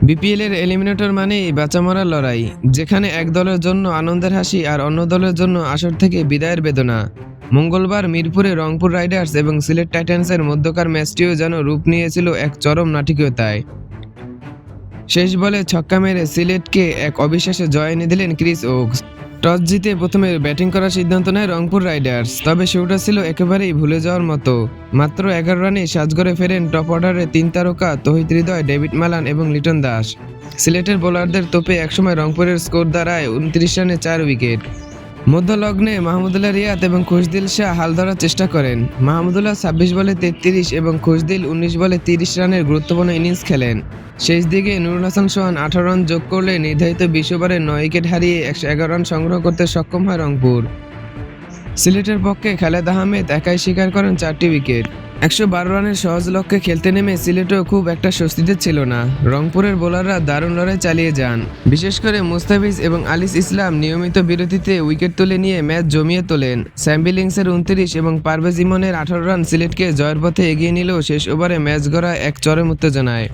BPL এর eliminator মানেই বাঁচা মরার লড়াই, যেখানে এক দলের জন্য আনন্দের হাসি আর অন্য দলের জন্য আসর থেকে বিদায়ের বেদনা। মঙ্গলবার মিরপুরে রংপুর রাইডার্স এবং সিলেট টাইটান্সের মধ্যকার ম্যাচটিও যেন রূপ নিয়েছিল এক চরম নাটকীয়তায়। শেষ বলে ছক্কা মেরে সিলেটকে এক অবিশ্বাস্য জয় এনে দিলেন ক্রিস ওকস। টস জিতে প্রথমে ব্যাটিং করার সিদ্ধান্ত নেয় রংপুর রাইডার্স, তবে শুরুটা ছিল একেবারেই ভুলে যাওয়ার মতো। মাত্র 11 রানে সাজঘরে ফেরেন টপ অর্ডারে 3 তারকা তৌহিদ হৃদয়, ডেভিড মালান এবং লিটন দাস। সিলেটের বোলারদের তোপে একসময় রংপুরের স্কোর দাঁড়ায় 29 রানে 4 উইকেট। মধ্যলগ্নে মাহমুদুল্লাহ রিয়াদ এবং খুশদিল শাহ হাল ধরার চেষ্টা করেন। মাহমুদুল্লাহ 26 বলে 33 এবং খুশদিল 19 বলে 30 রানের গুরুত্বপূর্ণ ইনিংস খেলেন। শেষ দিকে নুরুল হাসান সোহান 18 রান যোগ করলে নির্ধারিত 20 ওভারে 9 উইকেট হারিয়ে 111 রান সংগ্রহ করতে সক্ষম হয় রংপুর। সিলেটের পক্ষে খালেদ আহমেদ একাই শিকার করেন 4টি উইকেট। 112 রানের সহজ লক্ষ্যে খেলতে নেমে সিলেটও খুব একটা স্বস্তিতে ছিল না। রংপুরের বোলাররা দারুণ লড়াই চালিয়ে যান, বিশেষ করে মুস্তাফিজ এবং আলিস ইসলাম নিয়মিত বিরতিতে উইকেট তুলে নিয়ে ম্যাচ জমিয়ে তোলেন। স্যাম বিলিংসের 29 এবং পারভেজ ইমনের 18 রান সিলেটকে জয়ের পথে এগিয়ে নিলেও শেষ ওভারে ম্যাচ গড়ায় এক চরম উত্তেজনায়।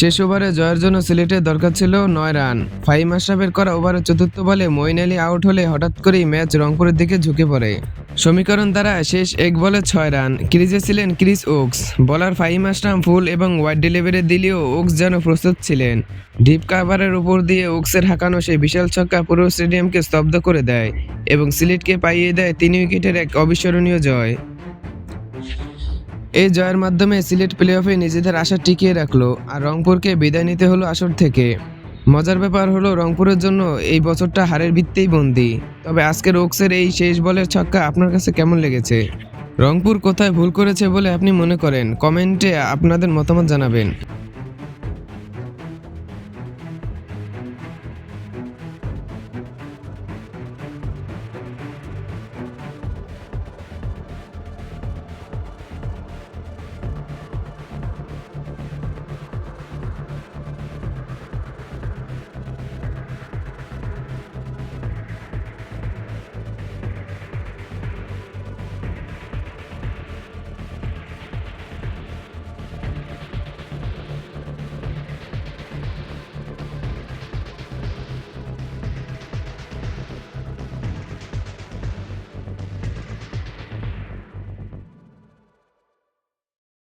শেষ ওভারে জয়ের জন্য সিলেটের দরকার ছিল 9 রান। ফাহিম আশরাফের করা ওভারের চতুর্থ বলে মঈন আলী আউট হলে হঠাৎ করেই ম্যাচ রংপুরের দিকে ঝুঁকে পড়ে। সমীকরণ দ্বারা শেষ 1 বলে 6 রান। ক্রিজে ছিলেন ক্রিস ওকস। বলার ফাহিম আশরাফ ফুল এবং ওয়াইড ডেলিভারি দিলেও ওকস যেন প্রস্তুত ছিলেন। ডিপ কাভারের উপর দিয়ে ওকসের হাঁকানো সেই বিশাল ছক্কা পুরো স্টেডিয়ামকে স্তব্ধ করে দেয় এবং সিলেটকে পাইয়ে দেয় 3 উইকেটের এক অবিস্মরণীয় জয়। এই জয়ের মাধ্যমে সিলেট প্লে অফে নিজেদের আশা টিকিয়ে রাখলো আর রংপুরকে বিদায় নিতে হলো আসর থেকে। মজার ব্যাপার হলো রংপুরের জন্য এই বছরটা হারের ভিত্তিতেই বন্দী। তবে আজকের ওকসের এই শেষ বলের ছক্কা আপনার কাছে কেমন লেগেছে? রংপুর কোথায় ভুল করেছে বলে আপনি মনে করেন? কমেন্টে আপনাদের মতামত জানাবেন।